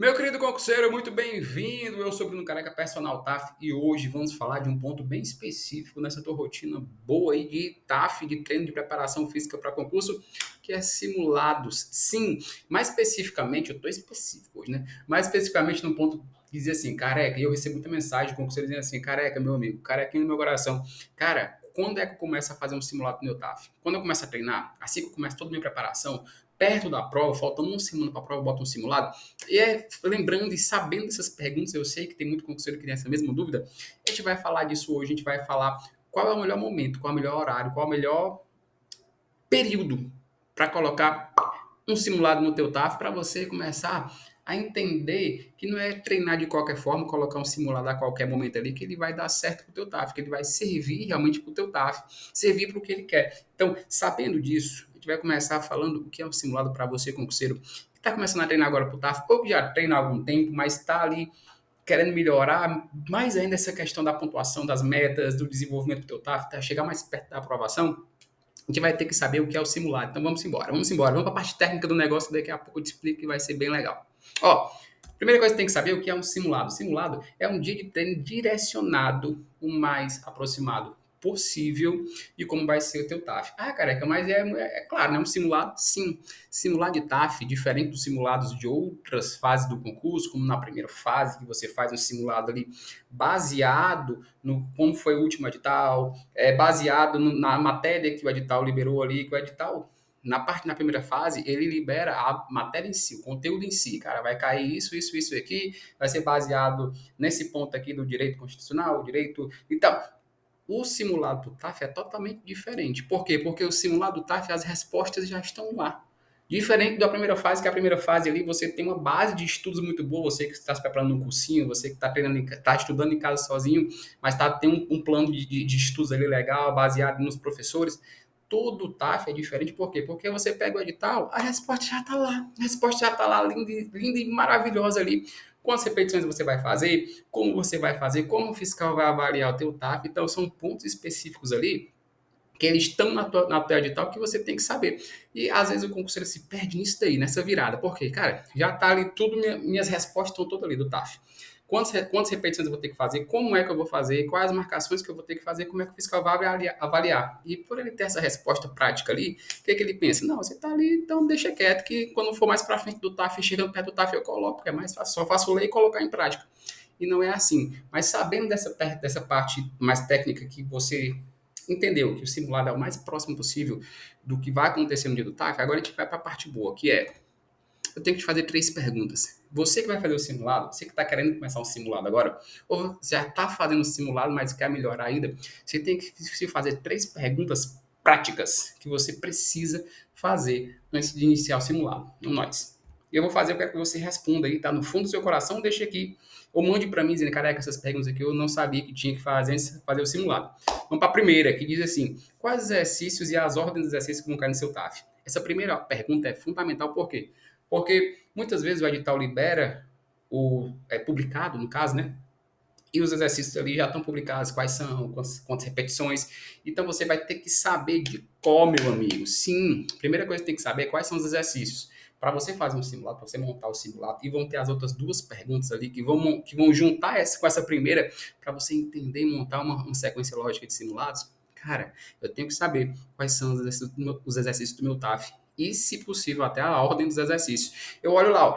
Meu querido concurseiro, muito bem-vindo. Eu sou Bruno Careca, personal TAF, e hoje vamos falar de um ponto bem específico nessa tua rotina boa aí de TAF, de treino de preparação física para concurso, que é simulados. Sim, mais especificamente, eu estou específico hoje, né? Mais especificamente no ponto que dizia assim, careca, e eu recebo muita mensagem de concurseiro dizendo assim, careca, meu amigo, carequinho no meu coração. Cara, quando é que eu começo a fazer um simulado no meu TAF? Quando eu começo a treinar, assim que eu começo toda a minha preparação, perto da prova, faltando uma semana para a prova, eu boto um simulado. E lembrando e sabendo dessas perguntas, eu sei que tem muito concurseiro que tem essa mesma dúvida. A gente vai falar disso hoje, a gente vai falar qual é o melhor momento, qual é o melhor horário, qual é o melhor período para colocar um simulado no teu TAF para você começar a entender que não é treinar de qualquer forma, colocar um simulado a qualquer momento ali, que ele vai dar certo para o teu TAF, que ele vai servir realmente para o teu TAF, servir para o que ele quer. Então, sabendo disso, a gente vai começar falando o que é um simulado para você, concurseiro, que está começando a treinar agora para o TAF, ou que já treina há algum tempo, mas está ali querendo melhorar mais ainda essa questão da pontuação, das metas, do desenvolvimento do teu TAF, tá, chegar mais perto da aprovação, a gente vai ter que saber o que é o simulado. Então vamos embora, vamos embora. Vamos para a parte técnica do negócio, daqui a pouco eu te explico que vai ser bem legal. Ó, primeira coisa que tem que saber é o que é um simulado. Simulado é um dia de treino direcionado o mais aproximado possível de como vai ser o teu TAF. Ah, careca, mas é claro, né? Um simulado, sim. Simulado de TAF, diferente dos simulados de outras fases do concurso, como na primeira fase, que você faz um simulado ali baseado no como foi o último edital, baseado na matéria que o edital liberou ali, que o edital na primeira fase, ele libera a matéria em si, o conteúdo em si, cara, vai cair isso aqui, vai ser baseado nesse ponto aqui do direito constitucional, o direito. Então, o simulado do TAF é totalmente diferente. Por quê? Porque o simulado do TAF, as respostas já estão lá. Diferente da primeira fase, que a primeira fase ali você tem uma base de estudos muito boa, você que está se preparando num cursinho, você que está estudando em casa sozinho, mas tem um plano de estudos ali legal, baseado nos professores. Todo o TAF é diferente, por quê? Porque você pega o edital, a resposta já está lá. A resposta já está lá, linda, linda e maravilhosa ali. Quantas repetições você vai fazer, como você vai fazer, como o fiscal vai avaliar o teu TAF. Então, são pontos específicos ali que eles estão na tua edital que você tem que saber. E às vezes o concurseiro se perde nisso daí, nessa virada. Por quê? Cara, já tá ali tudo, minhas respostas estão todas ali do TAF. Quantas repetições eu vou ter que fazer, como é que eu vou fazer, quais as marcações que eu vou ter que fazer, como é que o fiscal vai avaliar. E por ele ter essa resposta prática ali, o que, é que ele pensa? Não, você está ali, então deixa quieto, que quando for mais para frente do TAF, chegando perto do TAF, eu coloco, porque é mais fácil, só faço ler e colocar em prática. E não é assim. Mas sabendo dessa parte mais técnica que você entendeu que o simulado é o mais próximo possível do que vai acontecer no dia do TAF, agora a gente vai para a parte boa, que é eu tenho que te fazer três perguntas. Você que vai fazer o simulado, você que está querendo começar um simulado agora, ou já está fazendo um simulado, mas quer melhorar ainda, você tem que se fazer três perguntas práticas que você precisa fazer antes de iniciar o simulado. Não nós. Eu vou fazer, eu quero que você responda aí, tá no fundo do seu coração, deixe aqui, ou mande para mim dizendo, careca, essas perguntas aqui eu não sabia que tinha que fazer antes de fazer o simulado. Vamos para a primeira, que diz assim, quais exercícios e as ordens dos exercícios que vão cair no seu TAF? Essa primeira pergunta é fundamental, por quê? Porque muitas vezes o edital libera é publicado, no caso, né? E os exercícios ali já estão publicados, quais são, quantas repetições. Então você vai ter que saber de qual, meu amigo. Sim, a primeira coisa que tem que saber é quais são os exercícios. Para você fazer um simulado, para você montar o simulado, e vão ter as outras duas perguntas ali que vão juntar essa com essa primeira, para você entender e montar uma sequência lógica de simulados. Cara, eu tenho que saber quais são os exercícios do meu TAF e, se possível, até a ordem dos exercícios. Eu olho lá, ó,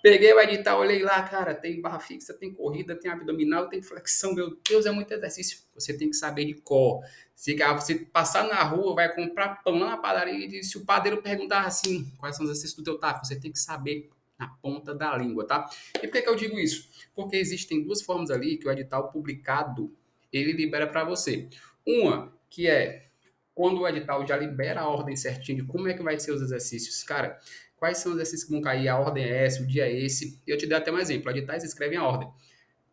peguei o edital, olhei lá, cara, tem barra fixa, tem corrida, tem abdominal, tem flexão, meu Deus, é muito exercício. Você tem que saber de cor. Se você passar na rua, vai comprar pão lá na padaria e se o padeiro perguntar assim, quais são os exercícios do teu TAF, você tem que saber na ponta da língua, tá? E por que eu digo isso? Porque existem duas formas ali que o edital publicado, ele libera para você. Uma, que é quando o edital já libera a ordem certinha de como é que vai ser os exercícios. Cara, quais são os exercícios que vão cair? A ordem é essa, o dia é esse. E eu te dei até um exemplo. Editais escrevem a ordem.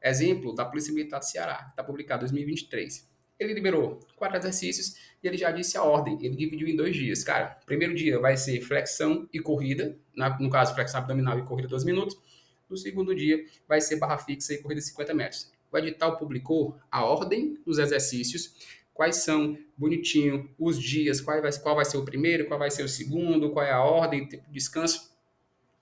Exemplo da Polícia Militar do Ceará, que está publicado em 2023. Ele liberou 4 exercícios e ele já disse a ordem. Ele dividiu em 2 dias. Cara, primeiro dia vai ser flexão e corrida, no caso, flexão abdominal e corrida 12 minutos. No segundo dia vai ser barra fixa e corrida 50 metros. O edital publicou a ordem dos exercícios, quais são, bonitinho, os dias, qual vai ser o primeiro, qual vai ser o segundo, qual é a ordem, tempo de descanso.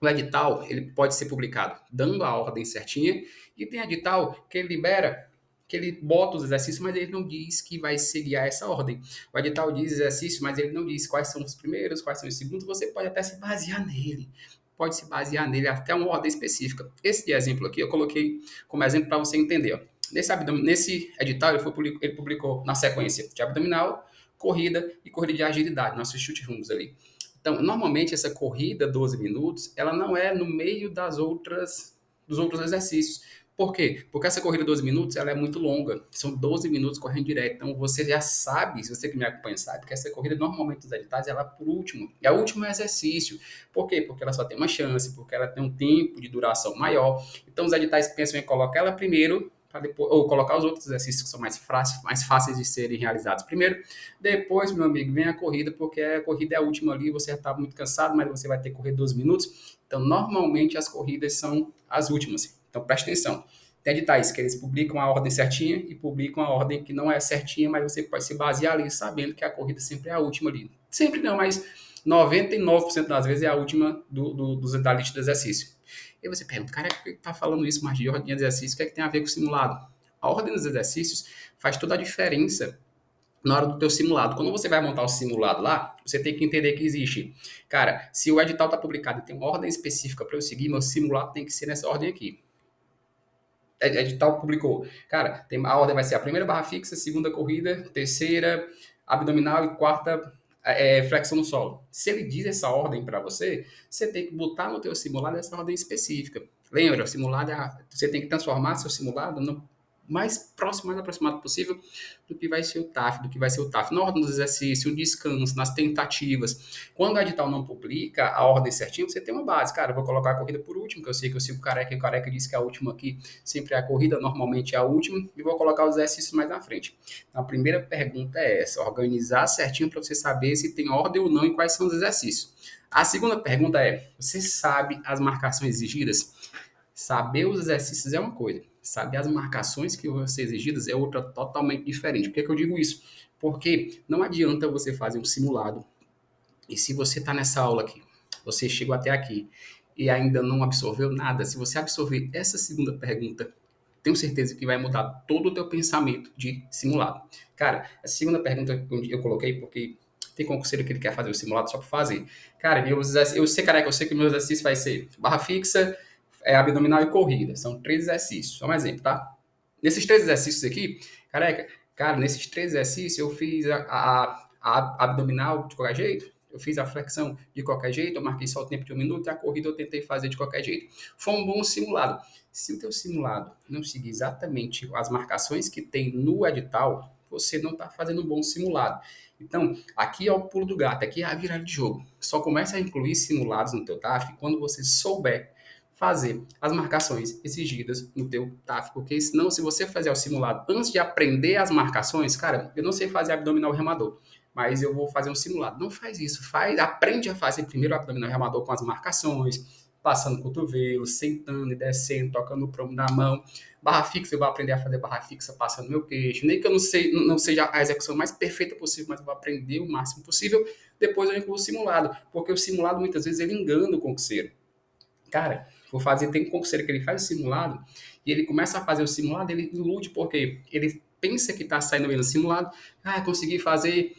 O edital, ele pode ser publicado dando a ordem certinha, e tem edital que ele libera, que ele bota os exercícios, mas ele não diz que vai seguir essa ordem. O edital diz exercício, mas ele não diz quais são os primeiros, quais são os segundos. Você pode até se basear nele. Pode se basear nele até uma ordem específica. Esse de exemplo aqui eu coloquei como exemplo para você entender. Ó. Nesse edital, ele publicou na sequência de abdominal, corrida e corrida de agilidade, nossos chute rumos ali. Então, normalmente essa corrida 12 minutos, ela não é no meio dos outros exercícios. Por quê? Porque essa corrida 12 minutos, ela é muito longa. São 12 minutos correndo direto. Então, você já sabe, se você que me acompanha sabe, que essa corrida, normalmente, dos editais, ela é por último. É o último exercício. Por quê? Porque ela só tem uma chance, porque ela tem um tempo de duração maior. Então, os editais pensam em colocar ela primeiro, depois, ou colocar os outros exercícios que são mais fáceis de serem realizados primeiro. Depois, meu amigo, vem a corrida, porque a corrida é a última ali, você já está muito cansado, mas você vai ter que correr 12 minutos. Então, normalmente, as corridas são as últimas. Então, preste atenção. Tem editais que eles publicam a ordem certinha e publicam a ordem que não é certinha, mas você pode se basear ali sabendo que a corrida sempre é a última ali. Sempre não, mas 99% das vezes é a última da lista do exercício. E você pergunta, cara, por que tá falando isso, mas de ordem de exercício, o que é que tem a ver com o simulado? A ordem dos exercícios faz toda a diferença na hora do teu simulado. Quando você vai montar o simulado lá, você tem que entender que existe. Cara, se o edital está publicado e tem uma ordem específica para eu seguir, meu simulado tem que ser nessa ordem aqui. Edital publicou. Cara, a ordem vai ser a primeira barra fixa, segunda corrida, terceira abdominal e quarta flexão no solo. Se ele diz essa ordem para você, você tem que botar no teu simulado essa ordem específica. Lembra, o simulado você tem que transformar seu simulado no mais aproximado possível do que vai ser o TAF, na ordem dos exercícios, o descanso, nas tentativas. Quando o edital não publica a ordem certinha, você tem uma base. Cara, eu vou colocar a corrida por último, que eu sei que eu sigo o Careca, e o Careca disse que a última aqui sempre é a corrida, normalmente é a última, e vou colocar os exercícios mais na frente. Então, a primeira pergunta é essa, organizar certinho para você saber se tem ordem ou não e quais são os exercícios. A segunda pergunta é, você sabe as marcações exigidas? Saber os exercícios é uma coisa, saber as marcações que vão ser exigidas é outra totalmente diferente. Por que eu digo isso? Porque não adianta você fazer um simulado e se você está nessa aula aqui, você chegou até aqui e ainda não absorveu nada, se você absorver essa segunda pergunta, tenho certeza que vai mudar todo o teu pensamento de simulado. Cara, a segunda pergunta eu coloquei porque tem concurseiro que ele quer fazer o simulado só para fazer. Cara, eu sei, careca, eu sei que o meu exercício vai ser barra fixa, abdominal e corrida. São 3 exercícios. Só um exemplo, tá? Nesses 3 exercícios aqui, careca, cara, nesses 3 exercícios eu fiz a abdominal de qualquer jeito, eu fiz a flexão de qualquer jeito, eu marquei só o tempo de 1 minuto e a corrida eu tentei fazer de qualquer jeito. Foi um bom simulado. Se o teu simulado não seguir exatamente as marcações que tem no edital, você não está fazendo um bom simulado. Então, aqui é o pulo do gato, aqui é a virada de jogo. Só começa a incluir simulados no teu TAF quando você souber fazer as marcações exigidas no teu TAF, porque senão, se você fazer o simulado antes de aprender as marcações, cara, eu não sei fazer abdominal remador, mas eu vou fazer um simulado. Não faz isso, aprende a fazer primeiro o abdominal remador com as marcações, passando o cotovelo, sentando e descendo, tocando o promo na mão. Barra fixa, eu vou aprender a fazer barra fixa passando meu queixo. Nem que eu não seja a execução mais perfeita possível, mas eu vou aprender o máximo possível. Depois eu incluo o simulado, porque o simulado muitas vezes ele engana o concurseiro. Cara, tem um concurseiro que ele faz o simulado e ele começa a fazer o simulado, ele ilude porque ele pensa que está saindo bem no simulado, consegui fazer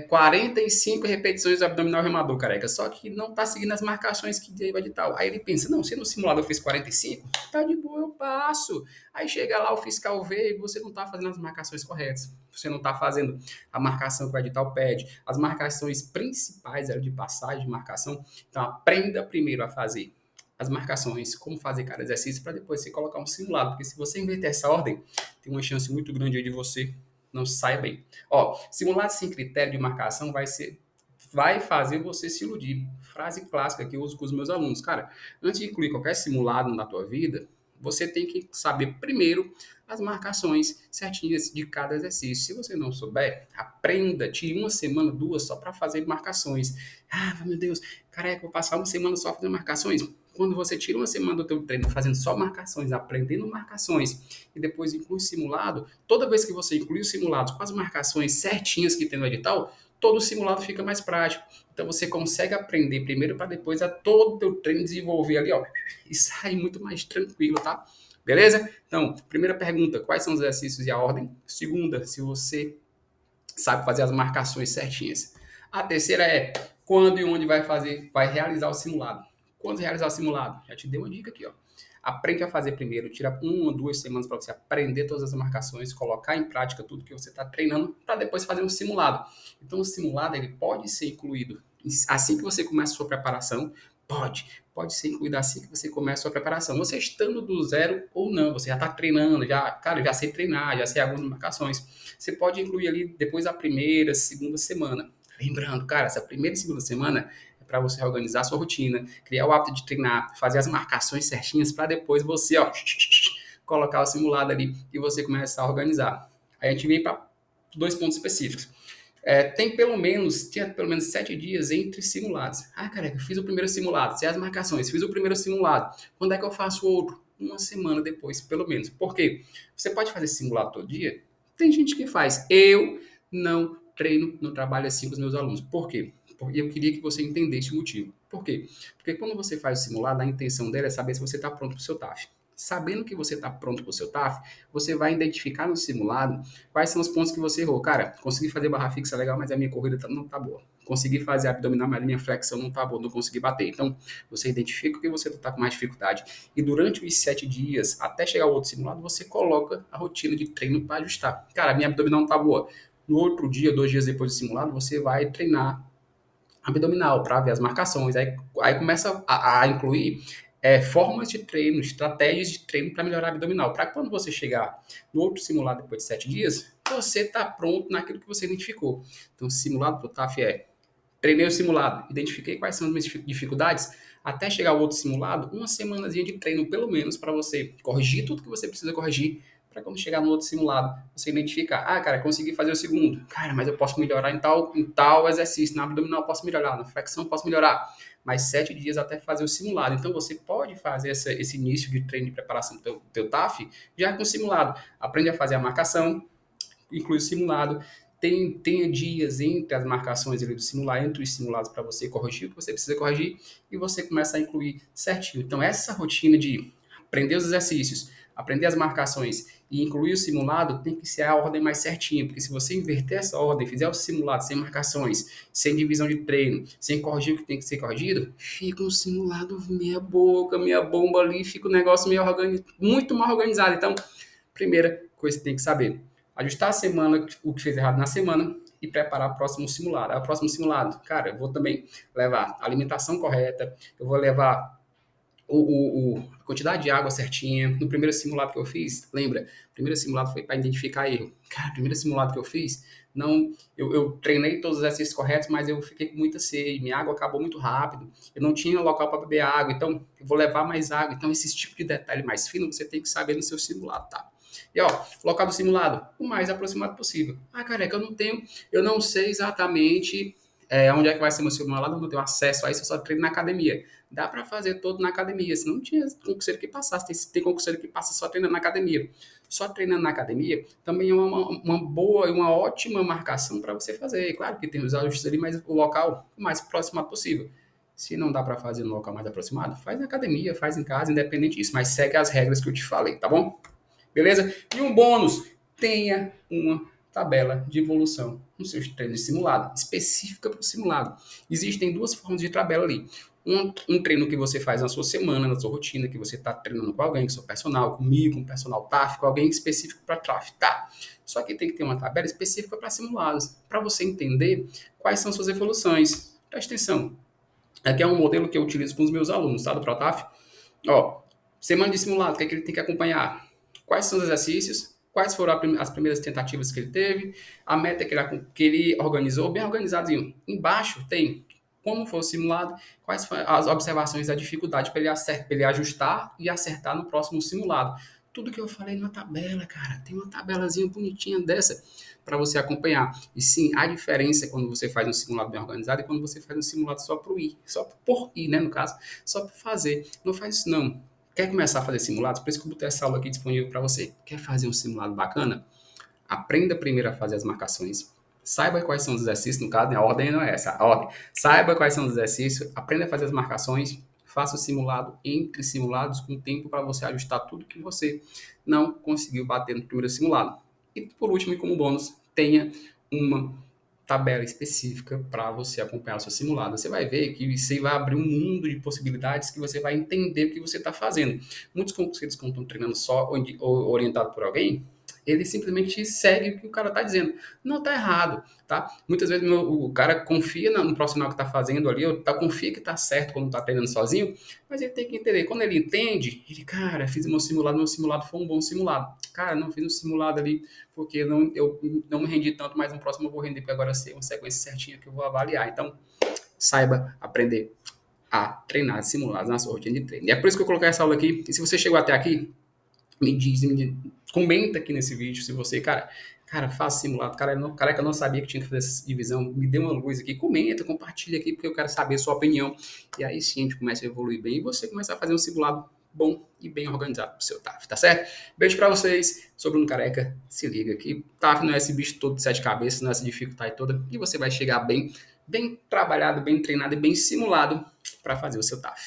45 repetições do abdominal remador, careca, só que não está seguindo as marcações que deu o edital. Aí ele pensa, não, se no simulado eu fiz 45, tá de boa, eu passo. Aí chega lá o fiscal vê e você não está fazendo as marcações corretas, você não está fazendo a marcação que o edital pede, as marcações principais eram de passagem, de marcação, então aprenda primeiro a fazer as marcações, como fazer cada exercício, para depois você colocar um simulado, porque se você inverter essa ordem, tem uma chance muito grande aí de você não sair bem. Ó, simulado sem critério de marcação vai fazer você se iludir. Frase clássica que eu uso com os meus alunos. Cara, antes de incluir qualquer simulado na tua vida, você tem que saber primeiro as marcações certinhas de cada exercício. Se você não souber, aprenda, tire 1 semana, 2 só para fazer marcações. Meu Deus, careca, vou passar 1 semana só fazendo marcações. Quando você tira 1 semana do teu treino fazendo só marcações, aprendendo marcações e depois inclui simulado, toda vez que você inclui os simulados com as marcações certinhas que tem no edital, todo o simulado fica mais prático. Então você consegue aprender primeiro para depois a todo o teu treino desenvolver ali, ó, e sair muito mais tranquilo, tá? Beleza? Então, primeira pergunta, quais são os exercícios e a ordem? Segunda, se você sabe fazer as marcações certinhas. A terceira é quando e onde vai realizar o simulado. Quando realizar o simulado? Já te dei uma dica aqui, ó. Aprende a fazer primeiro, tira 1 ou 2 semanas para você aprender todas as marcações, colocar em prática tudo que você está treinando, para depois fazer um simulado. Então, o simulado ele pode ser incluído assim que você começa a sua preparação, pode ser incluído assim que você começa a sua preparação. Você estando do zero ou não, você já está treinando, já sei treinar, já sei algumas marcações. Você pode incluir ali depois da primeira, segunda semana. Lembrando, cara, essa primeira e segunda semana é para você organizar a sua rotina, criar o hábito de treinar, fazer as marcações certinhas para depois você, ó, colocar o simulado ali e você começar a organizar. Aí a gente vem para 2 pontos específicos. Tinha pelo menos 7 dias entre simulados. Ah, careca, eu fiz o primeiro simulado, sei as marcações, fiz o primeiro simulado. Quando é que eu faço o outro? Uma semana depois, pelo menos. Por quê? Você pode fazer simulado todo dia? Tem gente que faz. Eu não treino, não trabalho assim com os meus alunos. Por quê? Porque eu queria que você entendesse o motivo. Por quê? Porque quando você faz o simulado, a intenção dele é saber se você está pronto para o seu TAF. Sabendo que você está pronto para o seu TAF, você vai identificar no simulado quais são os pontos que você errou. Cara, consegui fazer barra fixa legal, mas a minha corrida não tá boa. Consegui fazer abdominal, mas a minha flexão não tá boa, não consegui bater. Então, você identifica o que você está com mais dificuldade e durante os 7 dias, até chegar ao outro simulado, você coloca a rotina de treino para ajustar. Cara, a minha abdominal não tá boa. No outro dia, 2 dias depois do simulado, você vai treinar abdominal para ver as marcações. Aí começa a incluir formas de treino, estratégias de treino para melhorar abdominal. Para quando você chegar no outro simulado depois de 7 dias, você está pronto naquilo que você identificou. Então, o simulado para o TAF treinei o simulado, identifiquei quais são as minhas dificuldades, até chegar ao outro simulado, uma semanazinha de treino pelo menos para você corrigir tudo que você precisa corrigir, para quando chegar no outro simulado, você identificar, ah, cara, consegui fazer o segundo, cara, mas eu posso melhorar em tal exercício, na abdominal posso melhorar, na flexão posso melhorar, mais 7 dias até fazer o simulado. Então você pode fazer esse início de treino de preparação do teu TAF já com o simulado. Aprende a fazer a marcação, inclui o simulado, tenha dias entre as marcações ali do simulado, entre os simulados para você corrigir o que você precisa corrigir e você começa a incluir certinho. Então, essa rotina de aprender os exercícios, aprender as marcações e incluir o simulado tem que ser a ordem mais certinha, porque se você inverter essa ordem, fizer o simulado sem marcações, sem divisão de treino, sem corrigir o que tem que ser corrigido, fica um simulado meia boca, meia bomba ali, fica um negócio meio muito mal organizado. Então, primeira coisa que você tem que saber, ajustar a semana, o que fez errado na semana e preparar o próximo simulado. Aí, o próximo simulado, cara, eu vou também levar a alimentação correta, eu vou levar a quantidade de água certinha. No primeiro simulado que eu fiz, lembra? O primeiro simulado foi para identificar erro. Cara, o primeiro simulado que eu fiz, não, eu treinei todos os exercícios corretos, mas eu fiquei com muita sede, minha água acabou muito rápido, eu não tinha local para beber água, então eu vou levar mais água. Então, esse tipo de detalhe mais fino você tem que saber no seu simulado, tá? E ó, local do simulado, o mais aproximado possível. Ah, careca, eu não sei exatamente onde é que vai ser meu simulado, eu não tenho acesso a isso, eu só treino na academia. Dá para fazer todo na academia, se não tinha concurseiro que passasse, tem concurseiro que passa só treinando na academia. Só treinando na academia também é uma boa e uma ótima marcação para você fazer. Claro que tem os ajustes ali, mas o local o mais aproximado possível. Se não dá para fazer no local mais aproximado, faz na academia, faz em casa, independente disso, mas segue as regras que eu te falei, tá bom? Beleza? E um bônus, tenha uma tabela de evolução nos seus treinos simulados, específica para o simulado. Existem 2 formas de tabela ali. Um treino que você faz na sua semana, na sua rotina, que você está treinando com alguém, com seu personal, comigo, com personal TAF, com alguém específico para TAF, tá? Só que tem que ter uma tabela específica para simulados, para você entender quais são suas evoluções. Presta atenção. Aqui é um modelo que eu utilizo com os meus alunos, tá? Do ProTAF. Ó, semana de simulado, o que é que ele tem que acompanhar? Quais são os exercícios? Quais foram as primeiras tentativas que ele teve? A meta que ele organizou, bem organizadinho. Embaixo tem como foi o simulado, quais foram as observações da dificuldade para ele ajustar e acertar no próximo simulado. Tudo que eu falei na tabela, cara. Tem uma tabelazinha bonitinha dessa para você acompanhar. E sim, a diferença é quando você faz um simulado bem organizado e quando você faz um simulado só por ir. Só por ir, né, no caso. Só por fazer. Não faz isso, não. Quer começar a fazer simulados? Por isso que eu botei essa aula aqui disponível para você. Quer fazer um simulado bacana? Aprenda primeiro a fazer as marcações. Saiba quais são os exercícios, no caso, né, a ordem não é essa, a ordem. Saiba quais são os exercícios, aprenda a fazer as marcações, faça o simulado entre simulados com tempo para você ajustar tudo que você não conseguiu bater no primeiro simulado. E por último, e como bônus, tenha uma tabela específica para você acompanhar o seu simulado. Você vai ver que você vai abrir um mundo de possibilidades que você vai entender o que você está fazendo. Muitos concurseiros que estão treinando só ou orientado por alguém, ele simplesmente segue o que o cara está dizendo. Não está errado, tá? Muitas vezes o cara confia no profissional que está fazendo ali, ou confia que está certo quando está treinando sozinho, mas ele tem que entender. Quando ele entende, ele, cara, fiz meu simulado foi um bom simulado. Cara, não fiz um simulado ali porque eu não me rendi tanto, mas no próximo eu vou render, porque agora eu sei uma sequência certinha que eu vou avaliar. Então, saiba aprender a treinar simulados na sua rotina de treino. E é por isso que eu coloquei essa aula aqui. E se você chegou até aqui, comenta aqui nesse vídeo se você, cara, faz simulado, cara, que eu não sabia que tinha que fazer essa divisão, me dê uma luz aqui, comenta, compartilha aqui, porque eu quero saber a sua opinião, e aí sim a gente começa a evoluir bem, e você começa a fazer um simulado bom e bem organizado pro seu TAF, tá certo? Beijo pra vocês, sou Bruno Careca, se liga aqui, TAF não é esse bicho todo de sete cabeças, não é essa dificuldade toda, e você vai chegar bem trabalhado, bem treinado e bem simulado para fazer o seu TAF.